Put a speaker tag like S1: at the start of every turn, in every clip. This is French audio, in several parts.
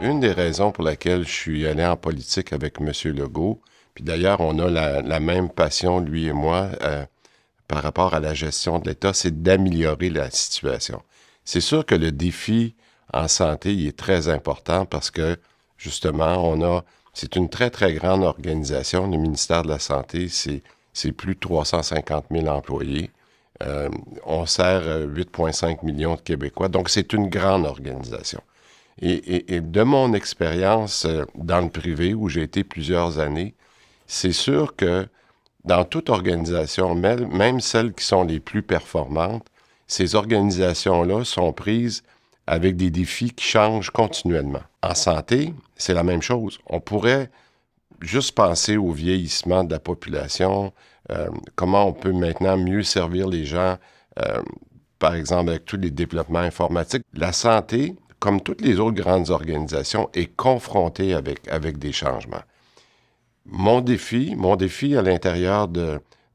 S1: Une des raisons pour laquelle je suis allé en politique avec M. Legault, puis d'ailleurs, on a la même passion, lui et moi, par rapport à la gestion de l'État, c'est d'améliorer la situation. C'est sûr que le défi en santé, il est très important parce que, justement, c'est une très, très grande organisation. Le ministère de la Santé, c'est plus de 350 000 employés. On sert 8,5 millions de Québécois, donc c'est une grande organisation. Et de mon expérience dans le privé, où j'ai été plusieurs années, c'est sûr que dans toute organisation, même celles qui sont les plus performantes, ces organisations-là sont prises avec des défis qui changent continuellement. En santé, c'est la même chose. On pourrait juste penser au vieillissement de la population, comment on peut maintenant mieux servir les gens, euh, par exemple avec tous les développements informatiques. La santé, comme toutes les autres grandes organisations, est confrontée avec des changements. Mon défi à l'intérieur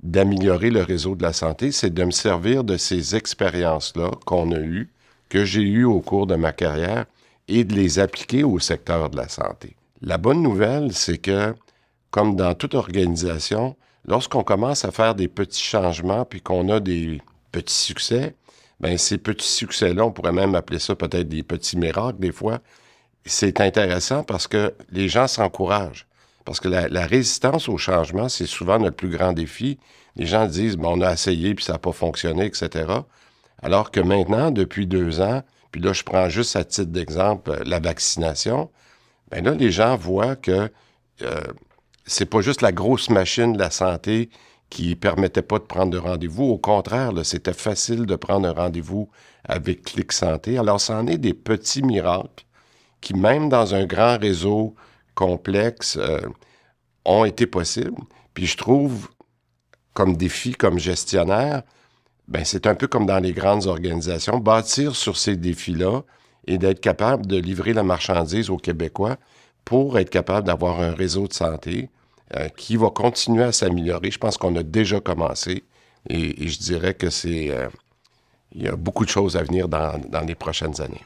S1: d'améliorer le réseau de la santé, c'est de me servir de ces expériences-là qu'on a eues, que j'ai eues au cours de ma carrière, et de les appliquer au secteur de la santé. La bonne nouvelle, c'est que, comme dans toute organisation, lorsqu'on commence à faire des petits changements puis qu'on a des petits succès, bien, ces petits succès-là, on pourrait même appeler ça peut-être des petits miracles des fois, c'est intéressant parce que les gens s'encouragent. Parce que la résistance au changement, c'est souvent notre plus grand défi. Les gens disent, bon, on a essayé puis ça n'a pas fonctionné, etc. Alors que maintenant, depuis 2 ans, puis là, je prends juste à titre d'exemple la vaccination, bien là, les gens voient que c'est pas juste la grosse machine de la santé qui permettait pas de prendre de rendez-vous. Au contraire, là, c'était facile de prendre un rendez-vous avec Clic Santé. Alors, c'en est des petits miracles qui, même dans un grand réseau complexe, ont été possibles. Puis je trouve, comme défi, comme gestionnaire, ben c'est un peu comme dans les grandes organisations, bâtir sur ces défis-là et d'être capable de livrer la marchandise aux Québécois pour être capable d'avoir un réseau de santé qui va continuer à s'améliorer. Je pense qu'on a déjà commencé et je dirais que il y a beaucoup de choses à venir dans les prochaines années.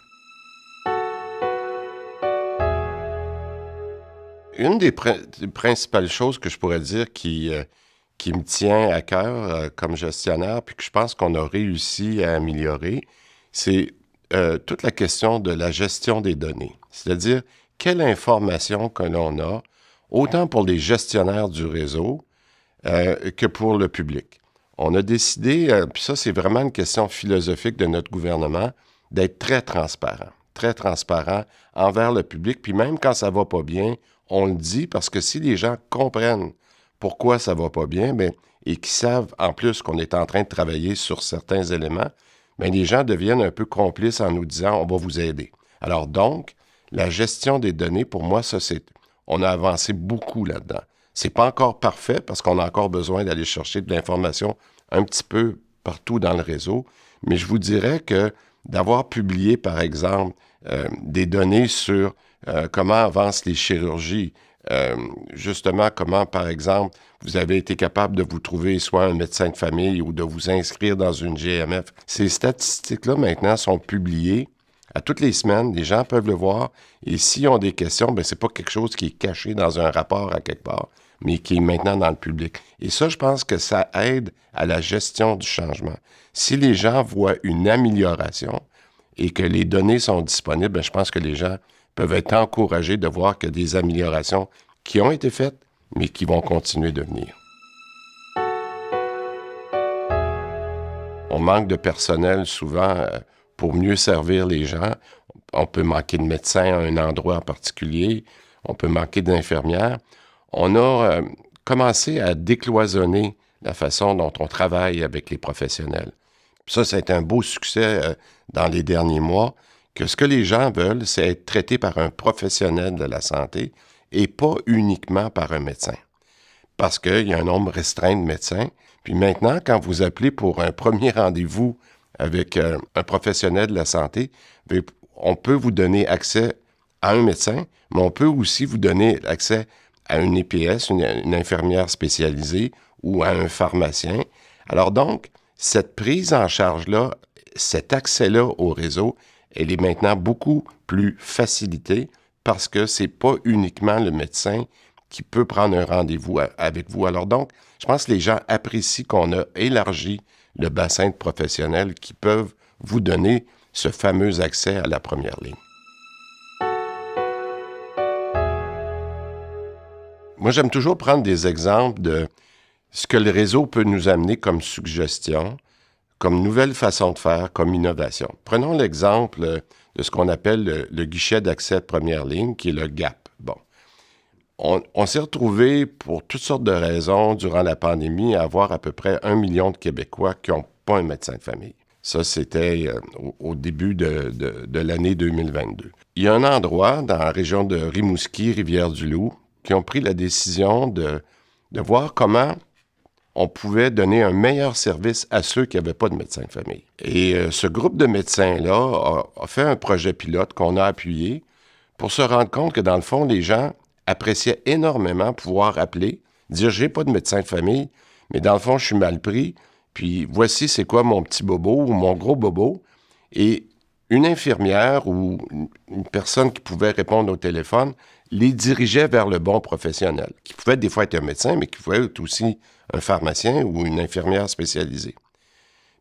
S1: Une des principales choses que je pourrais dire qui me tient à cœur comme gestionnaire, puis que je pense qu'on a réussi à améliorer, c'est toute la question de la gestion des données. C'est-à-dire, quelle information que l'on a, autant pour les gestionnaires du réseau que pour le public. On a décidé, puis ça c'est vraiment une question philosophique de notre gouvernement, d'être très transparent envers le public, puis même quand ça va pas bien, on le dit parce que si les gens comprennent pourquoi ça va pas bien, bien, et qu'ils savent en plus qu'on est en train de travailler sur certains éléments, bien, les gens deviennent un peu complices en nous disant « on va vous aider ». Alors donc, la gestion des données, pour moi, on a avancé beaucoup là-dedans. C'est pas encore parfait parce qu'on a encore besoin d'aller chercher de l'information un petit peu partout dans le réseau, mais je vous dirais que d'avoir publié, par exemple, des données sur comment avancent les chirurgies, justement comment, par exemple, vous avez été capable de vous trouver soit un médecin de famille ou de vous inscrire dans une GMF. Ces statistiques-là, maintenant, sont publiées à toutes les semaines. Les gens peuvent le voir. Et s'ils ont des questions, bien, c'est pas quelque chose qui est caché dans un rapport à quelque part, mais qui est maintenant dans le public. Et ça, je pense que ça aide à la gestion du changement. Si les gens voient une amélioration et que les données sont disponibles, bien, je pense que les gens peuvent être encouragés de voir qu'il y a des améliorations qui ont été faites, mais qui vont continuer de venir. On manque de personnel souvent pour mieux servir les gens. On peut manquer de médecins à un endroit en particulier. On peut manquer d'infirmières. On a commencé à décloisonner la façon dont on travaille avec les professionnels. Ça a été un beau succès dans les derniers mois, que ce que les gens veulent, c'est être traités par un professionnel de la santé et pas uniquement par un médecin. Parce qu'il y a un nombre restreint de médecins. Puis maintenant, quand vous appelez pour un premier rendez-vous avec un professionnel de la santé, on peut vous donner accès à un médecin, mais on peut aussi vous donner accès à une EPS, une infirmière spécialisée, ou à un pharmacien. Alors donc, cette prise en charge-là, cet accès-là au réseau, elle est maintenant beaucoup plus facilitée parce que c'est pas uniquement le médecin qui peut prendre un rendez-vous avec vous. Alors donc, je pense que les gens apprécient qu'on a élargi le bassin de professionnels qui peuvent vous donner ce fameux accès à la première ligne. Moi, j'aime toujours prendre des exemples de ce que le réseau peut nous amener comme suggestion, comme nouvelle façon de faire, comme innovation. Prenons l'exemple de ce qu'on appelle le guichet d'accès de première ligne, qui est le GAP. Bon. On s'est retrouvé pour toutes sortes de raisons durant la pandémie à avoir à peu près 1 million de Québécois qui n'ont pas un médecin de famille. Ça, c'était au début de l'année 2022. Il y a un endroit dans la région de Rimouski, Rivière-du-Loup, qui ont pris la décision de voir comment on pouvait donner un meilleur service à ceux qui n'avaient pas de médecin de famille. Et ce groupe de médecins-là a fait un projet pilote qu'on a appuyé pour se rendre compte que, dans le fond, les gens appréciaient énormément pouvoir appeler, dire « j'ai pas de médecin de famille, mais dans le fond, je suis mal pris, puis voici c'est quoi mon petit bobo ou mon gros bobo ». Et une infirmière ou une personne qui pouvait répondre au téléphone les dirigeait vers le bon professionnel, qui pouvait des fois être un médecin, mais qui pouvait être aussi un pharmacien ou une infirmière spécialisée.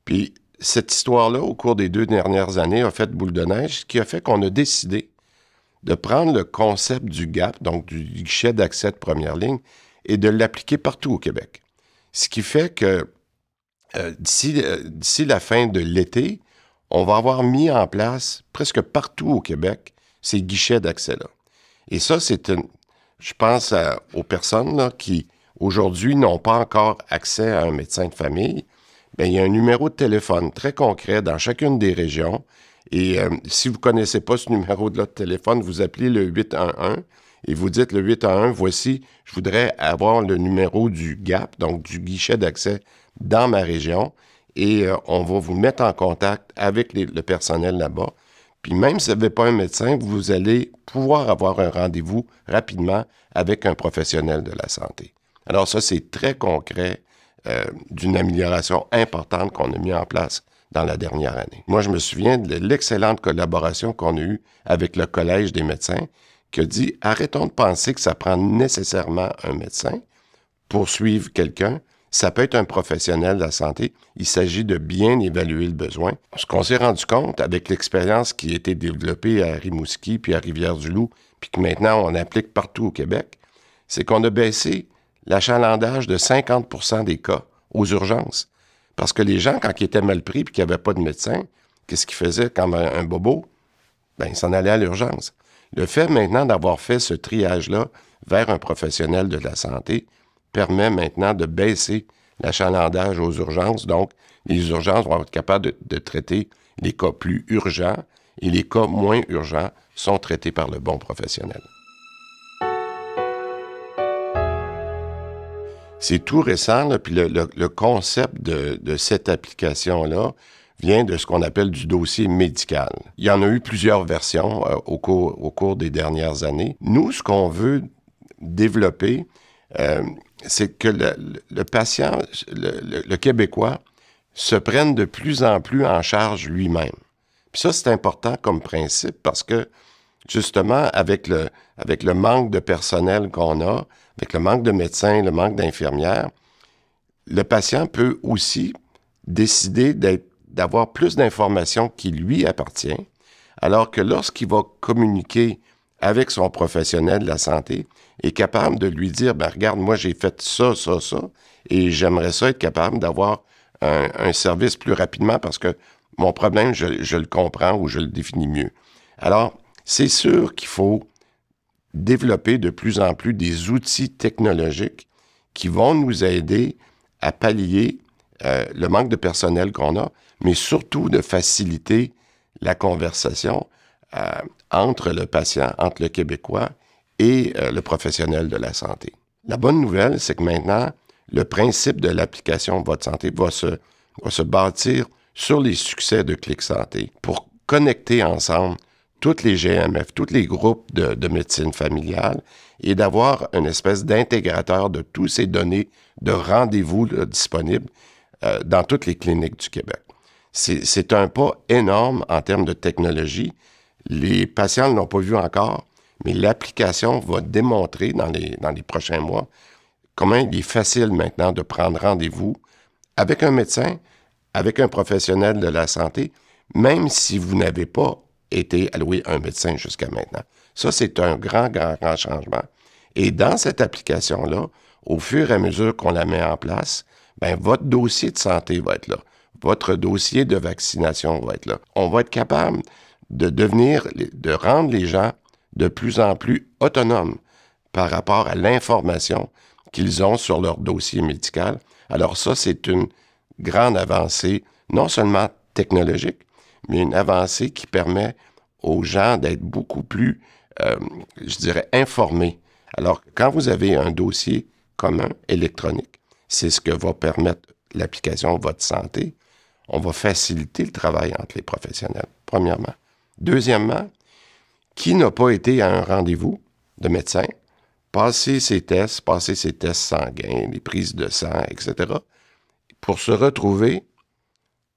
S1: Puis cette histoire-là, au cours des 2 dernières années, a fait boule de neige, ce qui a fait qu'on a décidé de prendre le concept du GAP, donc du guichet d'accès de première ligne, et de l'appliquer partout au Québec. Ce qui fait que d'ici la fin de l'été, on va avoir mis en place presque partout au Québec ces guichets d'accès-là. Et ça, je pense aux personnes là, qui, aujourd'hui, n'ont pas encore accès à un médecin de famille. Bien, il y a un numéro de téléphone très concret dans chacune des régions. Et si vous ne connaissez pas ce numéro de téléphone, vous appelez le 811 et vous dites le 811, voici, je voudrais avoir le numéro du GAP, donc du guichet d'accès dans ma région, et on va vous mettre en contact avec le personnel là-bas. Puis même si vous n'avez pas un médecin, vous allez pouvoir avoir un rendez-vous rapidement avec un professionnel de la santé. Alors ça, c'est très concret d'une amélioration importante qu'on a mis en place dans la dernière année. Moi, je me souviens de l'excellente collaboration qu'on a eue avec le Collège des médecins qui a dit « Arrêtons de penser que ça prend nécessairement un médecin pour suivre quelqu'un. Ça peut être un professionnel de la santé. Il s'agit de bien évaluer le besoin. » Ce qu'on s'est rendu compte avec l'expérience qui a été développée à Rimouski puis à Rivière-du-Loup, puis que maintenant on applique partout au Québec, c'est qu'on a baissé l'achalandage de 50% des cas aux urgences. Parce que les gens, quand ils étaient mal pris et qu'ils n'avaient pas de médecin, qu'est-ce qu'ils faisaient quand un bobo? Bien, ils s'en allaient à l'urgence. Le fait maintenant d'avoir fait ce triage-là vers un professionnel de la santé permet maintenant de baisser l'achalandage aux urgences. Donc, les urgences vont être capables de traiter les cas plus urgents et les cas moins urgents sont traités par le bon professionnel. C'est tout récent, là, puis le concept de cette application-là vient de ce qu'on appelle du dossier médical. Il y en a eu plusieurs versions au cours des dernières années. Nous, ce qu'on veut développer, c'est que le patient, le Québécois, se prenne de plus en plus en charge lui-même. Puis ça, c'est important comme principe parce que, justement, avec le manque de personnel qu'on a, avec le manque de médecins, le manque d'infirmières, le patient peut aussi décider d'avoir plus d'informations qui lui appartient, alors que lorsqu'il va communiquer avec son professionnel de la santé, est capable de lui dire, ben regarde, moi j'ai fait ça, ça, ça, et j'aimerais ça être capable d'avoir un service plus rapidement parce que mon problème, je le comprends ou je le définis mieux. Alors, c'est sûr qu'il faut développer de plus en plus des outils technologiques qui vont nous aider à pallier le manque de personnel qu'on a, mais surtout de faciliter la conversation entre le patient, entre le Québécois et le professionnel de la santé. La bonne nouvelle, c'est que maintenant, le principe de l'application Votre Santé va se bâtir sur les succès de Clic Santé pour connecter ensemble toutes les GMF, tous les groupes de médecine familiale et d'avoir une espèce d'intégrateur de toutes ces données de rendez-vous disponibles dans toutes les cliniques du Québec. C'est un pas énorme en termes de technologie. Les patients ne l'ont pas vu encore, Mais l'application va démontrer dans les prochains mois comment il est facile maintenant de prendre rendez-vous avec un médecin, avec un professionnel de la santé, même si vous n'avez pas été alloué à un médecin jusqu'à maintenant. Ça, c'est un grand changement. Et dans cette application-là, au fur et à mesure qu'on la met en place, bien, votre dossier de santé va être là. Votre dossier de vaccination va être là. On va être capable de rendre les gens de plus en plus autonomes par rapport à l'information qu'ils ont sur leur dossier médical. Alors ça, c'est une grande avancée, non seulement technologique, mais une avancée qui permet aux gens d'être beaucoup plus, je dirais, informés. Alors, quand vous avez un dossier commun électronique, c'est ce que va permettre l'application Votre Santé. On va faciliter le travail entre les professionnels, premièrement. Deuxièmement, qui n'a pas été à un rendez-vous de médecin, passer ses tests sanguins, les prises de sang, etc., pour se retrouver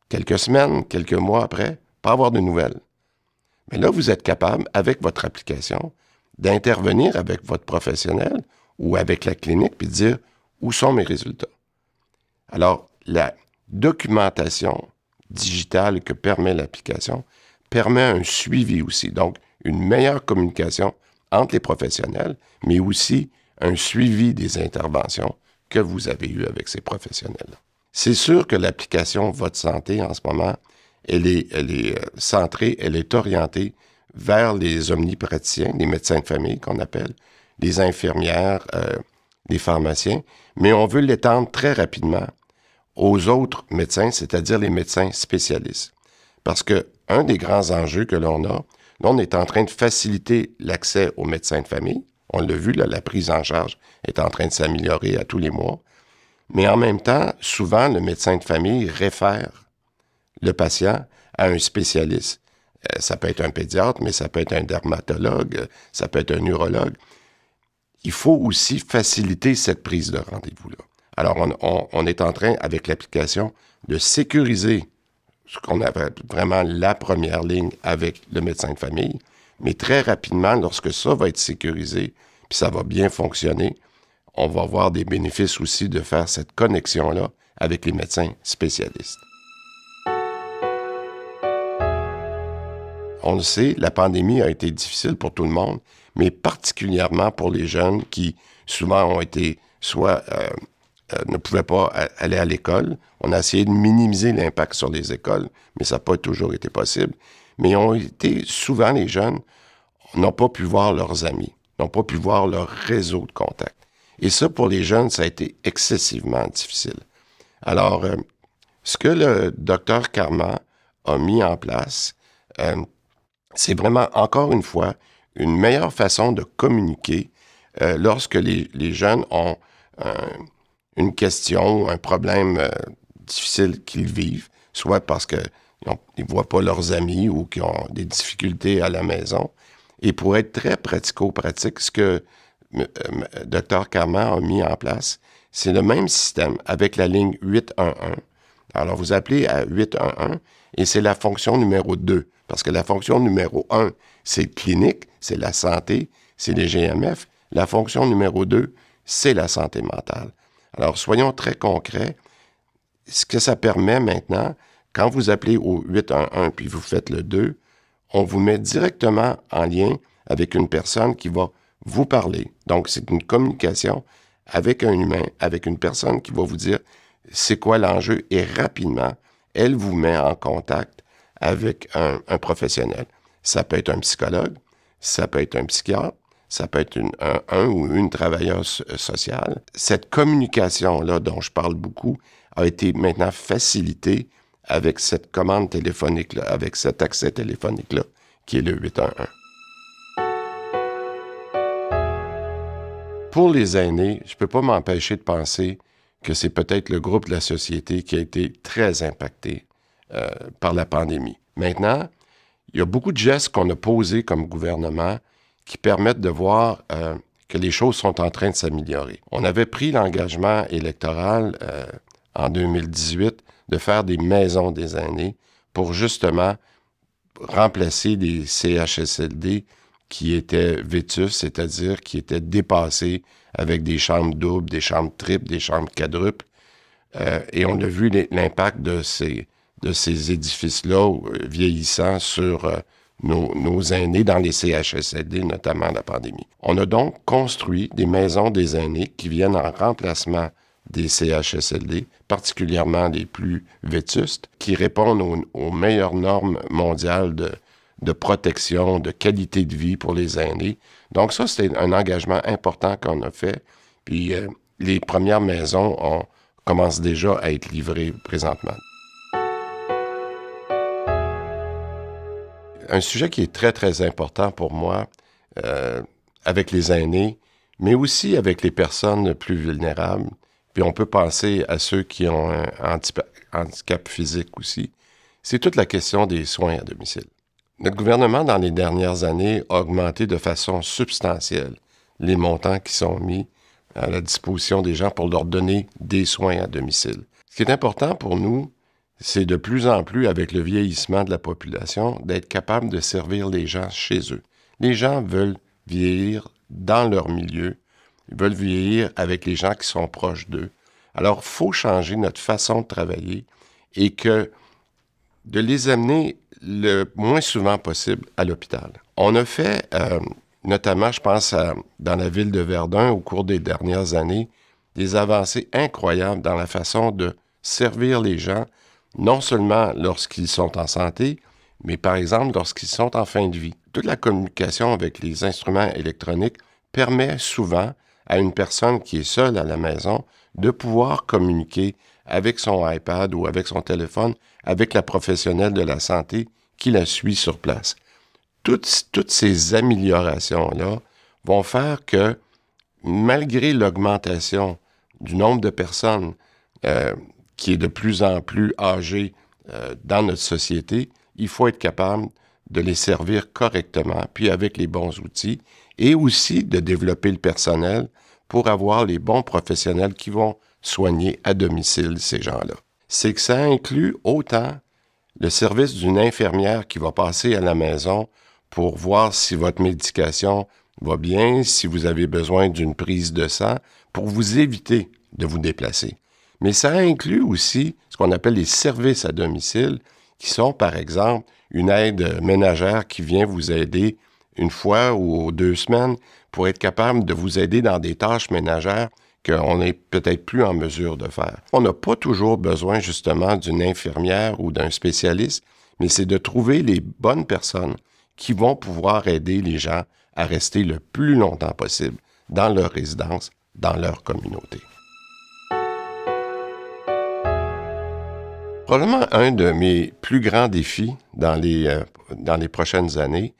S1: quelques semaines, quelques mois après, pas avoir de nouvelles. Mais là, vous êtes capable, avec votre application, d'intervenir avec votre professionnel ou avec la clinique, puis de dire où sont mes résultats. Alors, la documentation digitale que permet l'application permet un suivi aussi, donc une meilleure communication entre les professionnels, mais aussi un suivi des interventions que vous avez eues avec ces professionnels-là. C'est sûr que l'application Votre Santé, en ce moment, elle est centrée, elle est orientée vers les omnipraticiens, les médecins de famille qu'on appelle, les infirmières, les pharmaciens, mais on veut l'étendre très rapidement aux autres médecins, c'est-à-dire les médecins spécialistes. Parce que un des grands enjeux que l'on a, là, on est en train de faciliter l'accès aux médecins de famille. On l'a vu, là, la prise en charge est en train de s'améliorer à tous les mois. Mais en même temps, souvent, le médecin de famille réfère le patient à un spécialiste. Ça peut être un pédiatre, mais ça peut être un dermatologue, ça peut être un urologue. Il faut aussi faciliter cette prise de rendez-vous-là. Alors, on est en train, avec l'application, de sécuriser ce qu'on appelle vraiment la première ligne avec le médecin de famille, mais très rapidement, lorsque ça va être sécurisé, puis ça va bien fonctionner, on va avoir des bénéfices aussi de faire cette connexion-là avec les médecins spécialistes. On le sait, la pandémie a été difficile pour tout le monde, mais particulièrement pour les jeunes qui souvent ont été soit ne pouvaient pas aller à l'école. On a essayé de minimiser l'impact sur les écoles, mais ça n'a pas toujours été possible. Mais souvent les jeunes n'ont pas pu voir leurs amis, n'ont pas pu voir leur réseau de contacts. Et ça, pour les jeunes, ça a été excessivement difficile. Alors, ce que le docteur Karma a mis en place, c'est vraiment, encore une fois, une meilleure façon de communiquer lorsque les jeunes ont une question ou un problème difficile qu'ils vivent, soit parce qu'ils ne voient pas leurs amis ou qu'ils ont des difficultés à la maison. Et pour être très pratico-pratique, ce que Dr Karma a mis en place, c'est le même système avec la ligne 811. Alors, vous appelez à 811 et c'est la fonction numéro 2. Parce que la fonction numéro 1, c'est clinique, c'est la santé, c'est les GMF. La fonction numéro 2, c'est la santé mentale. Alors, soyons très concrets. Ce que ça permet maintenant, quand vous appelez au 811 puis vous faites le 2, on vous met directement en lien avec une personne qui va vous parler. Donc, c'est une communication avec un humain, avec une personne qui va vous dire c'est quoi l'enjeu et rapidement, elle vous met en contact avec un professionnel. Ça peut être un psychologue, ça peut être un psychiatre, ça peut être un ou une travailleuse sociale. Cette communication-là dont je parle beaucoup a été maintenant facilitée avec cette commande téléphonique-là, avec cet accès téléphonique-là, qui est le 811. Pour les aînés, je ne peux pas m'empêcher de penser que c'est peut-être le groupe de la société qui a été très impacté par la pandémie. Maintenant, il y a beaucoup de gestes qu'on a posés comme gouvernement qui permettent de voir que les choses sont en train de s'améliorer. On avait pris l'engagement électoral en 2018 de faire des maisons des aînés pour justement remplacer les CHSLD qui étaient vétustes, c'est-à-dire qui étaient dépassés avec des chambres doubles, des chambres triples, des chambres quadruples. Et on a vu l'impact de ces édifices-là vieillissants sur nos aînés dans les CHSLD, notamment à la pandémie. On a donc construit des maisons des aînés qui viennent en remplacement des CHSLD, particulièrement les plus vétustes, qui répondent aux meilleures normes mondiales de protection, de qualité de vie pour les aînés. Donc ça, c'était un engagement important qu'on a fait. Puis les premières maisons commencent déjà à être livrées présentement. Un sujet qui est très, très important pour moi, avec les aînés, mais aussi avec les personnes plus vulnérables. Puis on peut penser à ceux qui ont un handicap physique aussi. C'est toute la question des soins à domicile. Notre gouvernement, dans les dernières années, a augmenté de façon substantielle les montants qui sont mis à la disposition des gens pour leur donner des soins à domicile. Ce qui est important pour nous, c'est de plus en plus, avec le vieillissement de la population, d'être capable de servir les gens chez eux. Les gens veulent vieillir dans leur milieu, ils veulent vieillir avec les gens qui sont proches d'eux. Alors, il faut changer notre façon de travailler et de les amener le moins souvent possible à l'hôpital. On a fait, notamment, je pense, dans la ville de Verdun, au cours des dernières années, des avancées incroyables dans la façon de servir les gens, non seulement lorsqu'ils sont en santé, mais par exemple lorsqu'ils sont en fin de vie. Toute la communication avec les instruments électroniques permet souvent à une personne qui est seule à la maison de pouvoir communiquer avec son iPad ou avec son téléphone avec la professionnelle de la santé qui la suit sur place. Toutes ces améliorations-là vont faire que, malgré l'augmentation du nombre de personnes qui est de plus en plus âgées dans notre société, il faut être capable de les servir correctement, puis avec les bons outils, et aussi de développer le personnel pour avoir les bons professionnels qui vont soigner à domicile ces gens-là. C'est que ça inclut autant le service d'une infirmière qui va passer à la maison pour voir si votre médication va bien, si vous avez besoin d'une prise de sang, pour vous éviter de vous déplacer. Mais ça inclut aussi ce qu'on appelle les services à domicile, qui sont, par exemple, une aide ménagère qui vient vous aider une fois ou 2 semaines pour être capable de vous aider dans des tâches ménagères qu'on n'est peut-être plus en mesure de faire. On n'a pas toujours besoin, justement, d'une infirmière ou d'un spécialiste, mais c'est de trouver les bonnes personnes qui vont pouvoir aider les gens à rester le plus longtemps possible dans leur résidence, dans leur communauté. Probablement un de mes plus grands défis dans les prochaines années,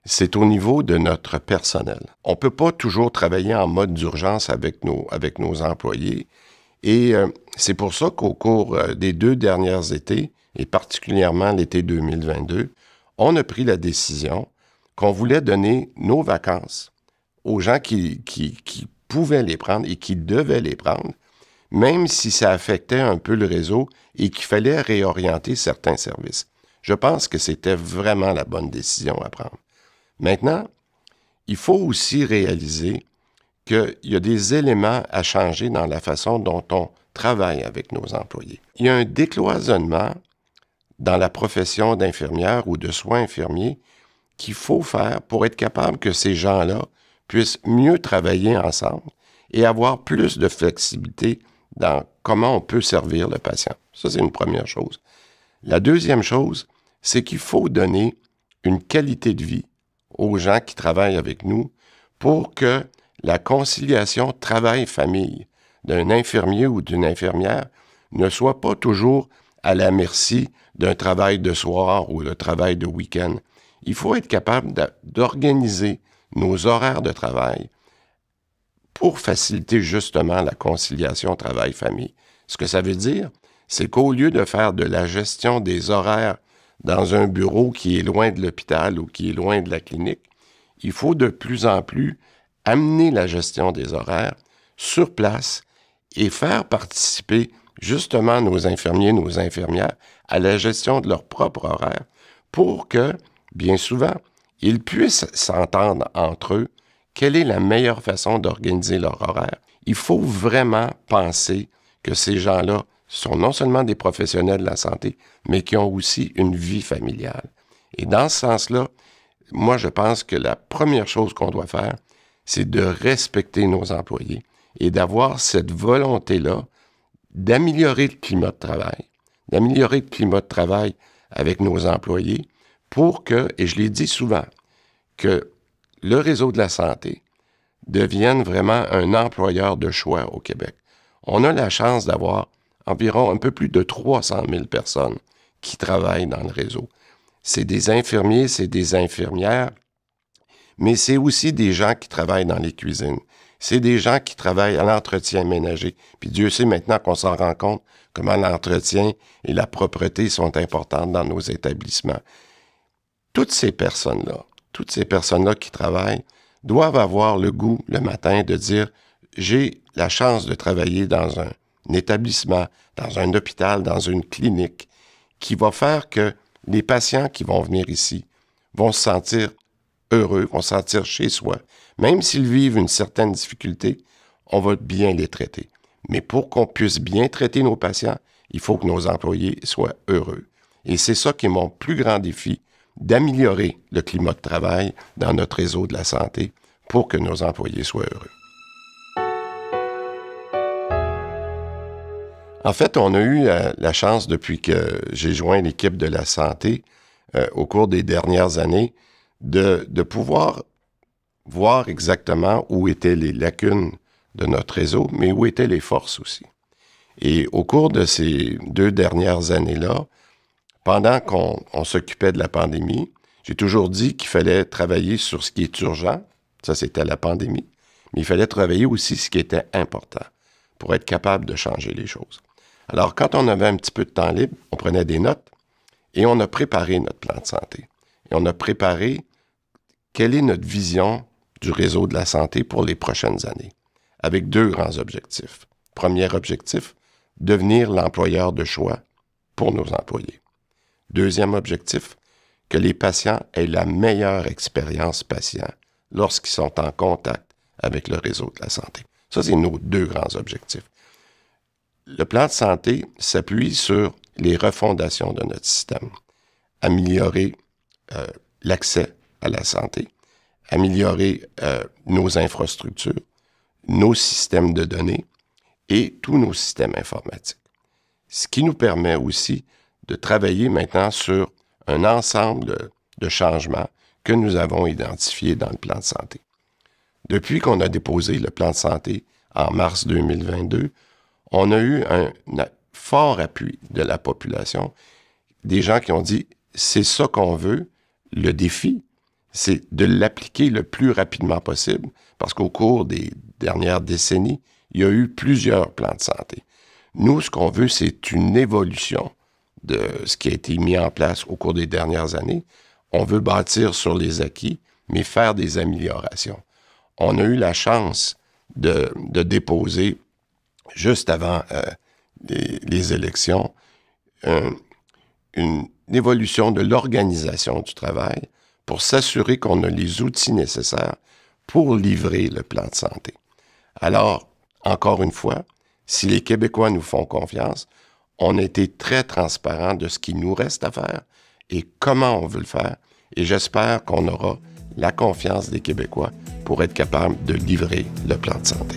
S1: c'est au niveau de notre personnel. On ne peut pas toujours travailler en mode d'urgence avec nos employés et c'est pour ça qu'au cours des 2 derniers étés, et particulièrement l'été 2022, on a pris la décision qu'on voulait donner nos vacances aux gens qui pouvaient les prendre et qui devaient les prendre, même si ça affectait un peu le réseau et qu'il fallait réorienter certains services. Je pense que c'était vraiment la bonne décision à prendre. Maintenant, il faut aussi réaliser qu'il y a des éléments à changer dans la façon dont on travaille avec nos employés. Il y a un décloisonnement dans la profession d'infirmière ou de soins infirmiers qu'il faut faire pour être capable que ces gens-là puissent mieux travailler ensemble et avoir plus de flexibilité dans comment on peut servir le patient. Ça, c'est une première chose. La deuxième chose, c'est qu'il faut donner une qualité de vie aux gens qui travaillent avec nous pour que la conciliation travail-famille d'un infirmier ou d'une infirmière ne soit pas toujours à la merci d'un travail de soir ou de travail de week-end. Il faut être capable d'organiser nos horaires de travail pour faciliter justement la conciliation travail-famille. Ce que ça veut dire, c'est qu'au lieu de faire de la gestion des horaires dans un bureau qui est loin de l'hôpital ou qui est loin de la clinique, il faut de plus en plus amener la gestion des horaires sur place et faire participer justement nos infirmiers, nos infirmières à la gestion de leur propre horaire pour que, bien souvent, ils puissent s'entendre entre eux quelle est la meilleure façon d'organiser leur horaire. Il faut vraiment penser que ces gens-là sont non seulement des professionnels de la santé, mais qui ont aussi une vie familiale. Et dans ce sens-là, moi, je pense que la première chose qu'on doit faire, c'est de respecter nos employés et d'avoir cette volonté-là d'améliorer le climat de travail, avec nos employés pour que, et je l'ai dit souvent, que le réseau de la santé devienne vraiment un employeur de choix au Québec. On a la chance d'avoir environ un peu plus de 300 000 personnes qui travaillent dans le réseau. C'est des infirmiers, c'est des infirmières, mais c'est aussi des gens qui travaillent dans les cuisines. C'est des gens qui travaillent à l'entretien ménager. Puis Dieu sait maintenant qu'on s'en rend compte comment l'entretien et la propreté sont importantes dans nos établissements. Toutes ces personnes-là qui travaillent, doivent avoir le goût le matin de dire « j'ai la chance de travailler dans un établissement, dans un hôpital, dans une clinique, qui va faire que les patients qui vont venir ici vont se sentir heureux, vont se sentir chez soi. Même s'ils vivent une certaine difficulté, on va bien les traiter. Mais pour qu'on puisse bien traiter nos patients, il faut que nos employés soient heureux. Et c'est ça qui est mon plus grand défi, d'améliorer le climat de travail dans notre réseau de la santé pour que nos employés soient heureux. En fait, on a eu la chance, depuis que j'ai joint l'équipe de la santé au cours des dernières années, de pouvoir voir exactement où étaient les lacunes de notre réseau, mais où étaient les forces aussi. Et au cours de ces 2 dernières années-là, pendant qu'on s'occupait de la pandémie, j'ai toujours dit qu'il fallait travailler sur ce qui est urgent, ça c'était la pandémie, mais il fallait travailler aussi ce qui était important pour être capable de changer les choses. Alors, quand on avait un petit peu de temps libre, on prenait des notes et on a préparé notre plan de santé. Et on a préparé quelle est notre vision du réseau de la santé pour les prochaines années, avec 2 grands objectifs. Premier objectif, devenir l'employeur de choix pour nos employés. Deuxième objectif, que les patients aient la meilleure expérience patient lorsqu'ils sont en contact avec le réseau de la santé. Ça, c'est nos 2 grands objectifs. Le plan de santé s'appuie sur les refondations de notre système. Améliorer l'accès à la santé, améliorer nos infrastructures, nos systèmes de données et tous nos systèmes informatiques. Ce qui nous permet aussi de travailler maintenant sur un ensemble de changements que nous avons identifiés dans le plan de santé. Depuis qu'on a déposé le plan de santé en mars 2022, on a eu un fort appui de la population, des gens qui ont dit « c'est ça qu'on veut ». Le défi, c'est de l'appliquer le plus rapidement possible, parce qu'au cours des dernières décennies, il y a eu plusieurs plans de santé. Nous, ce qu'on veut, c'est une évolution de ce qui a été mis en place au cours des dernières années. On veut bâtir sur les acquis, mais faire des améliorations. On a eu la chance de déposer, juste avant les élections, une évolution de l'organisation du travail pour s'assurer qu'on a les outils nécessaires pour livrer le plan de santé. Alors, encore une fois, si les Québécois nous font confiance, on a été très transparent de ce qu'il nous reste à faire et comment on veut le faire. Et j'espère qu'on aura la confiance des Québécois pour être capable de livrer le plan de santé.